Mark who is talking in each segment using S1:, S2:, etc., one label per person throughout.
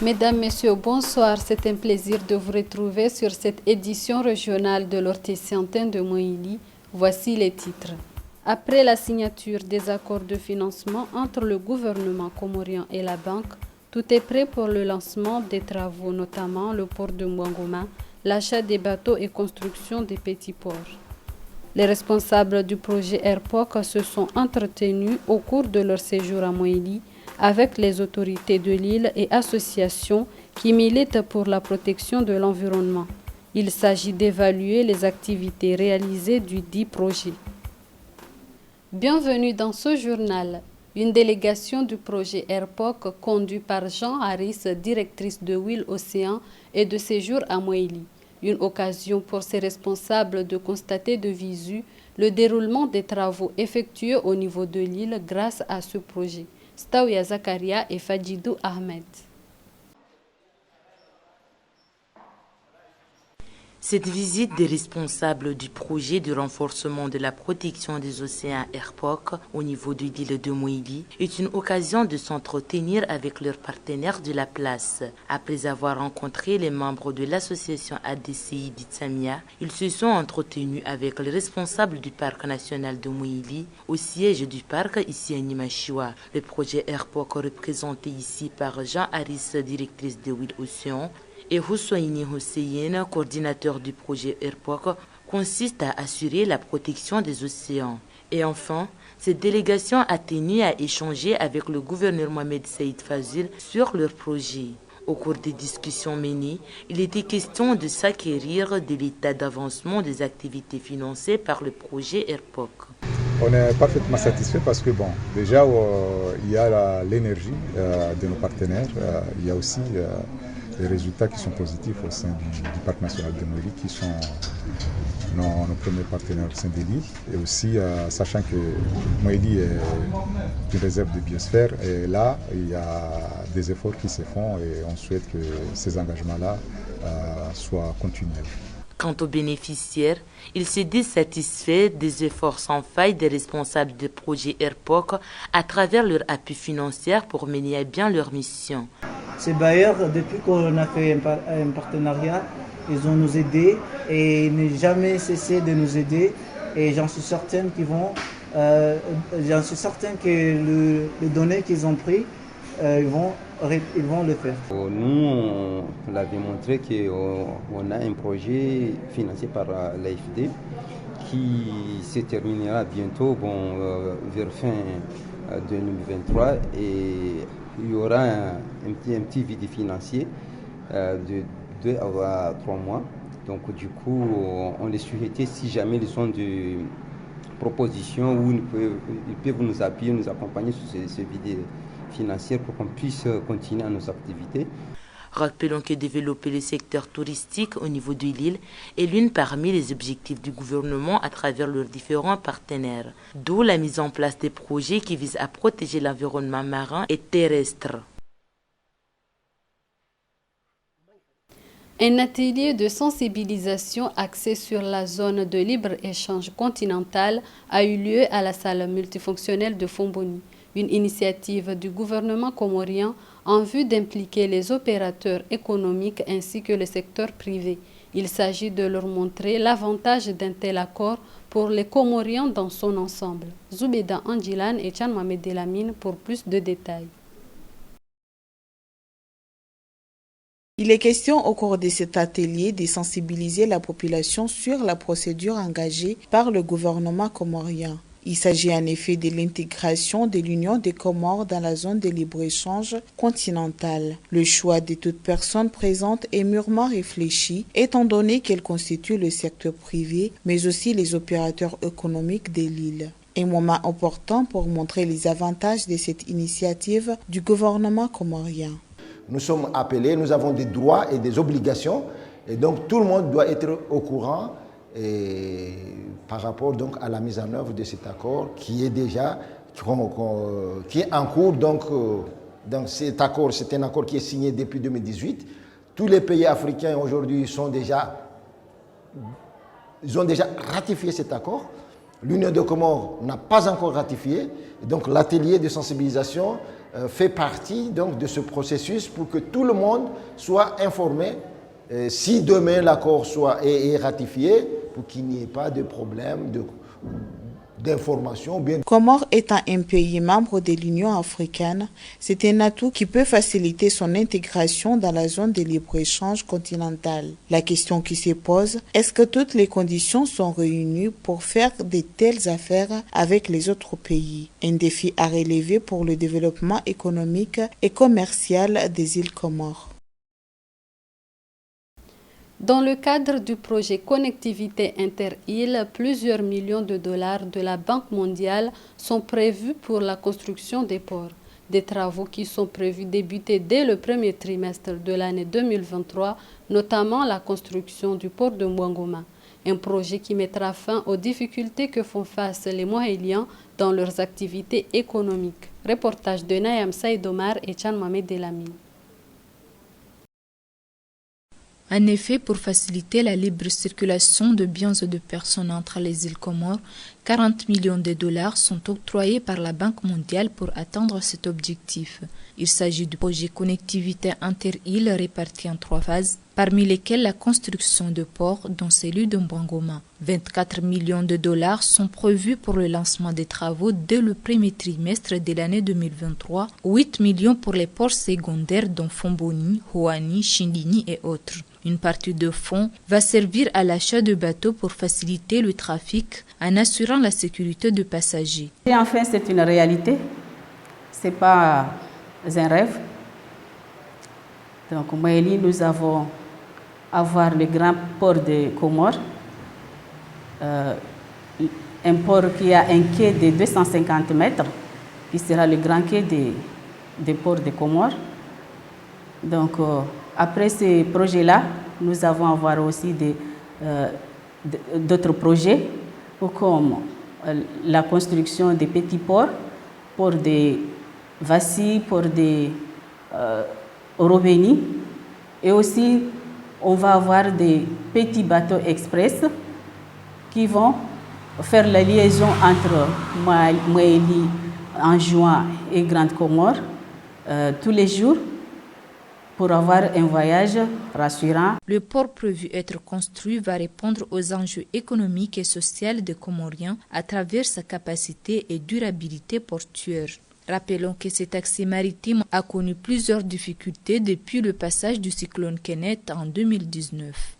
S1: Mesdames, Messieurs, bonsoir. C'est un plaisir de vous retrouver sur cette édition régionale de l'Ortessiantin de Moïli. Voici les titres. Après la signature des accords de financement entre le gouvernement comorien et la banque, tout est prêt pour le lancement des travaux, notamment le port de Mwangoma, l'achat des bateaux et construction des petits ports. Les responsables du projet AirPoc se sont entretenus au cours de leur séjour à Moïli avec les autorités de l'île et associations qui militent pour la protection de l'environnement. Il s'agit d'évaluer les activités réalisées du dit projet. Bienvenue dans ce journal. Une délégation du projet AirPoc conduite par Jean Harris, directrice de Will Océan et de séjour à Moïli. Une occasion pour ces responsables de constater de visu le déroulement des travaux effectués au niveau de l'île grâce à ce projet. Staouya Zakaria et Fadjidou Ahmed.
S2: Cette visite des responsables du projet de renforcement de la protection des océans AirPoc au niveau de l'île de Moïli est une occasion de s'entretenir avec leurs partenaires de la place. Après avoir rencontré les membres de l'association ADCI d'Itsamia, ils se sont entretenus avec les responsables du parc national de Moïli au siège du parc ici à Nimachiwa. Le projet AirPoc représenté ici par Jean Harris, directrice de Will Océan, et Hussoini Hussein, coordinateur du projet AirPoc, consiste à assurer la protection des océans. Et enfin, cette délégation a tenu à échanger avec le gouverneur Mohamed Saïd Fazil sur leur projet. Au cours des discussions menées, il était question de s'acquérir de l'état d'avancement des activités financées par le projet AirPoc.
S3: On est parfaitement satisfait parce que déjà il y a l'énergie de nos partenaires, il y a aussi les résultats qui sont positifs au sein du parc national de Moïli, qui sont nos premiers partenaires au sein de l'île. Et aussi, sachant que Moïli est une réserve de biosphère, et là, il y a des efforts qui se font et on souhaite que ces engagements-là soient continuels.
S2: Quant aux bénéficiaires, ils se disent satisfaits des efforts sans faille des responsables du projet AirPoc à travers leur appui financier pour mener à bien leur mission.
S4: Ces bailleurs, depuis qu'on a fait un partenariat, ils ont nous aidés et ils n'ont jamais cessé de nous aider. Et j'en suis certain que les données qu'ils ont prises, ils vont le faire.
S5: Nous, on l'avait montré qu'on a un projet financé par l'AFD qui se terminera bientôt vers fin 2023 et il y aura un petit vide financier de 2 à 3 mois. Donc du coup, on les souhaitait si jamais ils ont des propositions où ils peuvent nous appuyer, nous accompagner sur ce vide financier pour qu'on puisse continuer nos activités.
S2: Rappelons que développer le secteur touristique au niveau de l'île est l'une parmi les objectifs du gouvernement à travers leurs différents partenaires, d'où la mise en place des projets qui visent à protéger l'environnement marin et terrestre.
S1: Un atelier de sensibilisation axé sur la zone de libre-échange continentale a eu lieu à la salle multifonctionnelle de Fomboni, une initiative du gouvernement comorien en vue d'impliquer les opérateurs économiques ainsi que le secteur privé. Il s'agit de leur montrer l'avantage d'un tel accord pour les Comoriens dans son ensemble. Zoubeda Anjilan et Chan Mohamed Delamine pour plus de détails.
S6: Il est question au cours de cet atelier de sensibiliser la population sur la procédure engagée par le gouvernement comorien. Il s'agit en effet de l'intégration de l'Union des Comores dans la zone de libre-échange continentale. Le choix de toute personne présente est mûrement réfléchi, étant donné qu'elle constitue le secteur privé, mais aussi les opérateurs économiques de l'île. Un moment opportun pour montrer les avantages de cette initiative du gouvernement comorien.
S7: Nous sommes appelés, nous avons des droits et des obligations, et donc tout le monde doit être au courant par rapport donc à la mise en œuvre de cet accord qui est déjà qui est en cours. Donc cet accord, c'est un accord qui est signé depuis 2018. Tous les pays africains aujourd'hui ont déjà ratifié cet accord. L'Union des Comores n'a pas encore ratifié. Donc l'atelier de sensibilisation fait partie donc, de ce processus pour que tout le monde soit informé si demain l'accord est ratifié, pour qu'il n'y ait pas de problème d'information.
S6: Comores étant un pays membre de l'Union africaine, c'est un atout qui peut faciliter son intégration dans la zone de libre-échange continentale. La question qui se pose, est-ce que toutes les conditions sont réunies pour faire de telles affaires avec les autres pays? Un défi à relever pour le développement économique et commercial des îles Comores.
S1: Dans le cadre du projet Connectivité Inter-Îles, plusieurs millions de dollars de la Banque mondiale sont prévus pour la construction des ports. Des travaux qui sont prévus débuter dès le premier trimestre de l'année 2023, notamment la construction du port de Mwangoma. Un projet qui mettra fin aux difficultés que font face les Mohéliens dans leurs activités économiques. Reportage de Nayam Saïdomar et Chan Mohamed Delamine.
S8: En effet, pour faciliter la libre circulation de biens et de personnes entre les îles Comores, 40 millions de dollars sont octroyés par la Banque mondiale pour atteindre cet objectif. Il s'agit du projet Connectivité Inter-Îles réparti en 3 phases, parmi lesquelles la construction de ports, dont celui de Mwangoma. 24 millions de dollars sont prévus pour le lancement des travaux dès le premier trimestre de l'année 2023, 8 millions pour les ports secondaires dont Fomboni, Hoani, Chindini et autres. Une partie de fonds va servir à l'achat de bateaux pour faciliter le trafic en assurant la sécurité des passagers.
S9: Et enfin, c'est une réalité, ce n'est pas un rêve. Donc, Moélie, nous avons avoir le grand port de Comores, un port qui a un quai de 250 mètres, qui sera le grand quai des ports de Comores. Donc, après ces projets-là, nous allons avoir aussi d'autres projets, comme la construction des petits ports, pour des Vassis, pour des Robeni, et aussi on va avoir des petits bateaux express qui vont faire la liaison entre Moélie, Anjouan et Grande Comore tous les jours pour avoir un voyage rassurant.
S8: Le port prévu être construit va répondre aux enjeux économiques et sociaux des Comoriens à travers sa capacité et durabilité portuaire. Rappelons que cet accès maritime a connu plusieurs difficultés depuis le passage du cyclone Kenneth en 2019.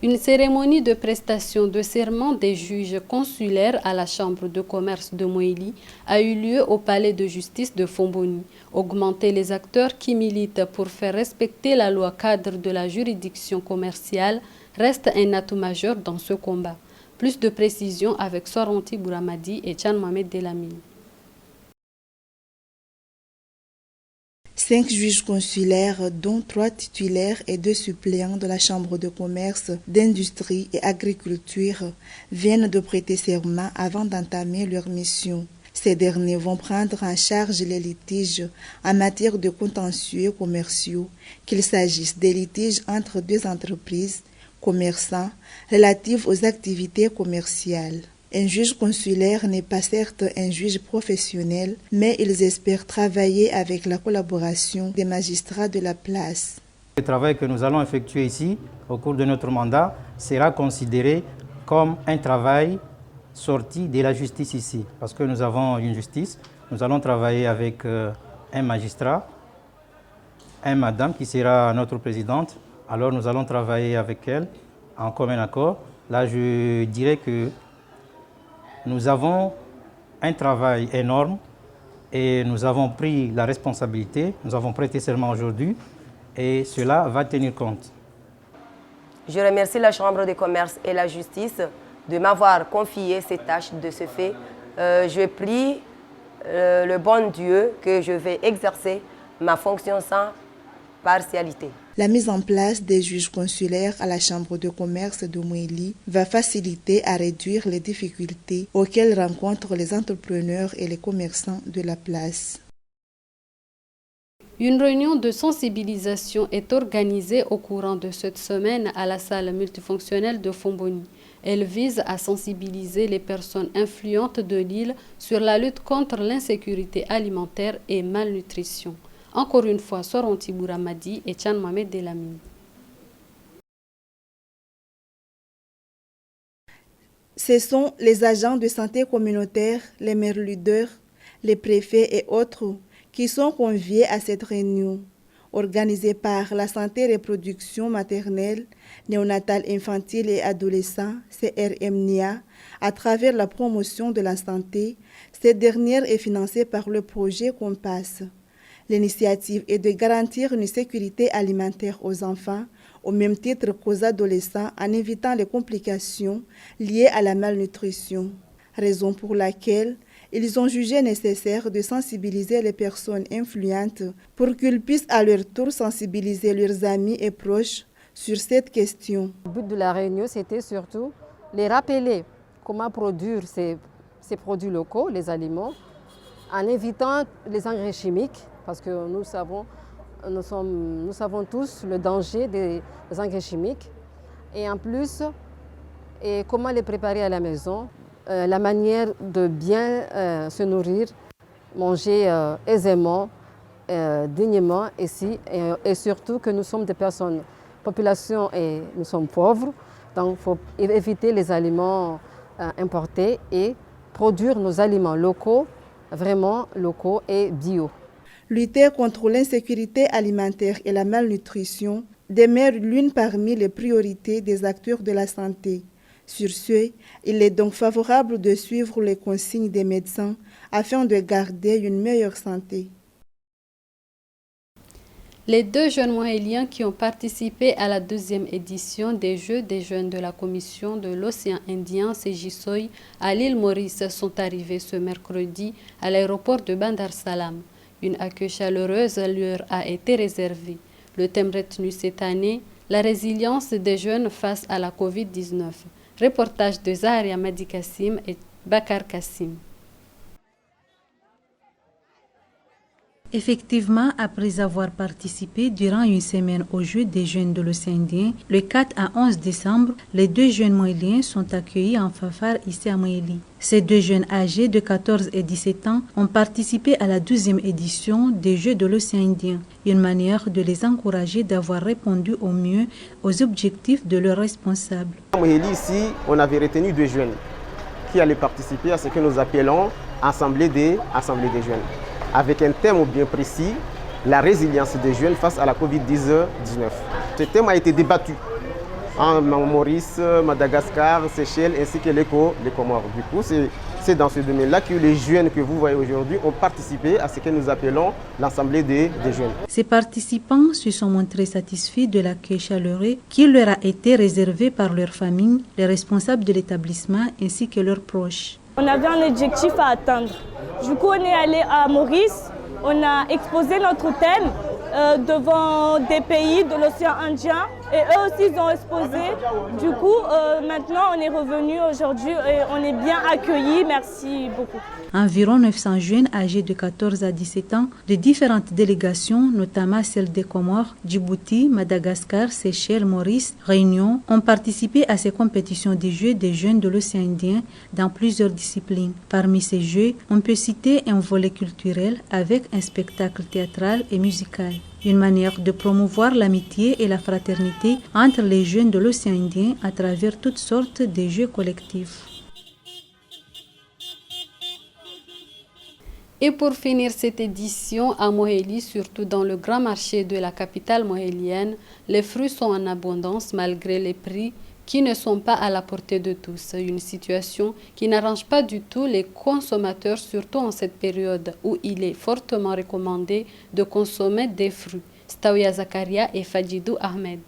S1: Une cérémonie de prestation de serment des juges consulaires à la Chambre de commerce de Moélie a eu lieu au palais de justice de Fomboni. Augmenter les acteurs qui militent pour faire respecter la loi cadre de la juridiction commerciale reste un atout majeur dans ce combat. Plus de précisions avec Soranti Bouramadi et Chan Mohamed Delamine.
S6: 5 juges consulaires, dont 3 titulaires et 2 suppléants de la Chambre de commerce, d'industrie et agriculture, viennent de prêter serment avant d'entamer leur mission. Ces derniers vont prendre en charge les litiges en matière de contentieux commerciaux, qu'il s'agisse des litiges entre 2 entreprises, commerçants, relatifs aux activités commerciales. Un juge consulaire n'est pas certes un juge professionnel, mais ils espèrent travailler avec la collaboration des magistrats de la place.
S10: Le travail que nous allons effectuer ici, au cours de notre mandat, sera considéré comme un travail sorti de la justice ici. Parce que nous avons une justice, nous allons travailler avec un magistrat, une madame qui sera notre présidente. Alors nous allons travailler avec elle en commun accord. Là, je dirais que nous avons un travail énorme et nous avons pris la responsabilité, nous avons prêté serment aujourd'hui et cela va tenir compte.
S11: Je remercie la Chambre de commerce et la justice de m'avoir confié ces tâches. De ce fait, je prie le bon Dieu que je vais exercer ma fonction sans partialité.
S6: La mise en place des juges consulaires à la Chambre de commerce de Moélie va faciliter à réduire les difficultés auxquelles rencontrent les entrepreneurs et les commerçants de la place.
S1: Une réunion de sensibilisation est organisée au courant de cette semaine à la salle multifonctionnelle de Fomboni. Elle vise à sensibiliser les personnes influentes de l'île sur la lutte contre l'insécurité alimentaire et malnutrition. Encore une fois, Soronti Bouramadi et Tchan Mohamed Delamine.
S12: Ce sont les agents de santé communautaire, les maires leaders, les préfets et autres qui sont conviés à cette réunion organisée par la santé reproduction maternelle, néonatale infantile et adolescent, CRMNIA, à travers la promotion de la santé. Cette dernière est financée par le projet Compass. L'initiative est de garantir une sécurité alimentaire aux enfants, au même titre qu'aux adolescents, en évitant les complications liées à la malnutrition. Raison pour laquelle ils ont jugé nécessaire de sensibiliser les personnes influentes pour qu'ils puissent à leur tour sensibiliser leurs amis et proches sur cette question.
S13: Le but de la réunion, c'était surtout les rappeler comment produire ces produits locaux, les aliments, en évitant les engrais chimiques, parce que nous savons tous le danger des engrais chimiques. Et en plus, comment les préparer à la maison. La manière de bien se nourrir, manger aisément, dignement ici, et surtout que nous sommes des personnes, population et nous sommes pauvres, donc il faut éviter les aliments importés et produire nos aliments locaux, vraiment locaux et bio.
S12: Lutter contre l'insécurité alimentaire et la malnutrition demeure l'une parmi les priorités des acteurs de la santé. Sur ce, il est donc favorable de suivre les consignes des médecins afin de garder une meilleure santé.
S1: Les 2 jeunes mohéliens qui ont participé à la 2e édition des Jeux des jeunes de la Commission de l'Océan Indien, CJSOI, à l'île Maurice, sont arrivés ce mercredi à l'aéroport de Bandar Salam. Une accueil chaleureuse leur a été réservée. Le thème retenu cette année, la résilience des jeunes face à la Covid-19. Reportage de Zaharia Madi Kassim et Bakar Kassim.
S14: Effectivement, après avoir participé durant une semaine aux Jeux des jeunes de l'Océan Indien, le 4 à 11 décembre, les 2 jeunes mohéliens sont accueillis en fanfare ici à Mohéli. Ces 2 jeunes âgés de 14 et 17 ans ont participé à la 12e édition des Jeux de l'Océan Indien, une manière de les encourager d'avoir répondu au mieux aux objectifs de leurs responsables.
S15: À Mohéli, ici, on avait retenu 2 jeunes qui allaient participer à ce que nous appelons Assemblée des jeunes, avec un thème bien précis, la résilience des jeunes face à la Covid-19. Ce thème a été débattu en Maurice, Madagascar, Seychelles ainsi que les Comores. Du coup, c'est dans ce domaine-là que les jeunes que vous voyez aujourd'hui ont participé à ce que nous appelons l'Assemblée des jeunes.
S14: Ces participants se sont montrés satisfaits de l'accueil chaleureux qui leur a été réservé par leur famille, les responsables de l'établissement ainsi que leurs proches.
S16: On avait un objectif à atteindre. Du coup, on est allé à Maurice, on a exposé notre thème devant des pays de l'océan Indien et eux aussi ils ont exposé. Du coup, maintenant on est revenu aujourd'hui et on est bien accueillis. Merci beaucoup.
S14: Environ 900 jeunes âgés de 14 à 17 ans de différentes délégations, notamment celles des Comores, Djibouti, Madagascar, Seychelles, Maurice, Réunion, ont participé à ces compétitions des Jeux des jeunes de l'Océan Indien dans plusieurs disciplines. Parmi ces Jeux, on peut citer un volet culturel avec un spectacle théâtral et musical. Une manière de promouvoir l'amitié et la fraternité entre les jeunes de l'Océan Indien à travers toutes sortes de jeux collectifs.
S1: Et pour finir cette édition à Mohéli, surtout dans le grand marché de la capitale mohélienne, les fruits sont en abondance malgré les prix qui ne sont pas à la portée de tous. Une situation qui n'arrange pas du tout les consommateurs, surtout en cette période où il est fortement recommandé de consommer des fruits. Staouya Zakaria et Fadjidou Ahmed.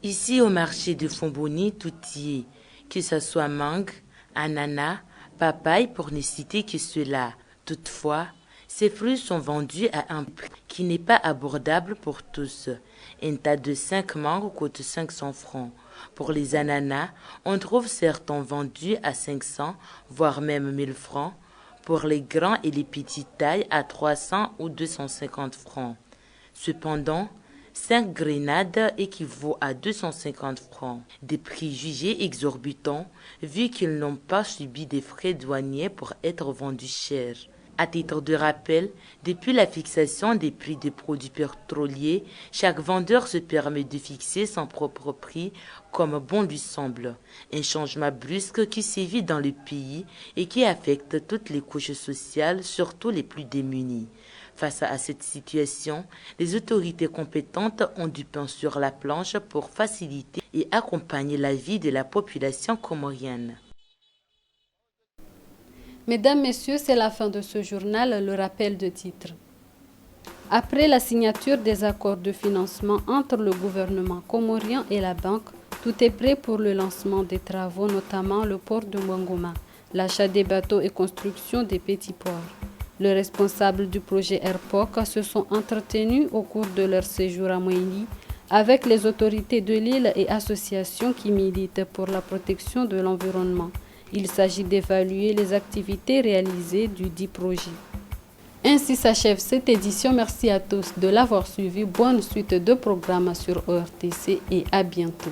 S2: Ici au marché de Fomboni, tout y est, que ce soit mangue, ananas, papaye pour ne citer que cela. Toutefois, ces fruits sont vendus à un prix qui n'est pas abordable pour tous. Un tas de 5 mangues coûte 500 francs. Pour les ananas, on trouve certains vendus à 500, voire même 1000 francs. Pour les grands et les petites tailles, à 300 ou 250 francs. Cependant, 5 grenades équivaut à 250 francs, des prix jugés exorbitants vu qu'ils n'ont pas subi des frais douaniers pour être vendus cher. À titre de rappel, depuis la fixation des prix des produits pétroliers, chaque vendeur se permet de fixer son propre prix comme bon lui semble. Un changement brusque qui sévit dans le pays et qui affecte toutes les couches sociales, surtout les plus démunies. Face à cette situation, les autorités compétentes ont du pain sur la planche pour faciliter et accompagner la vie de la population comorienne.
S1: Mesdames, Messieurs, c'est la fin de ce journal, le rappel de titre. Après la signature des accords de financement entre le gouvernement comorien et la banque, tout est prêt pour le lancement des travaux, notamment le port de Mwangoma, l'achat des bateaux et construction des petits ports. Les responsables du projet Airpoc se sont entretenus au cours de leur séjour à Moïli avec les autorités de l'île et associations qui militent pour la protection de l'environnement. Il s'agit d'évaluer les activités réalisées du dit projet. Ainsi s'achève cette édition. Merci à tous de l'avoir suivi. Bonne suite de programmes sur ORTC et à bientôt.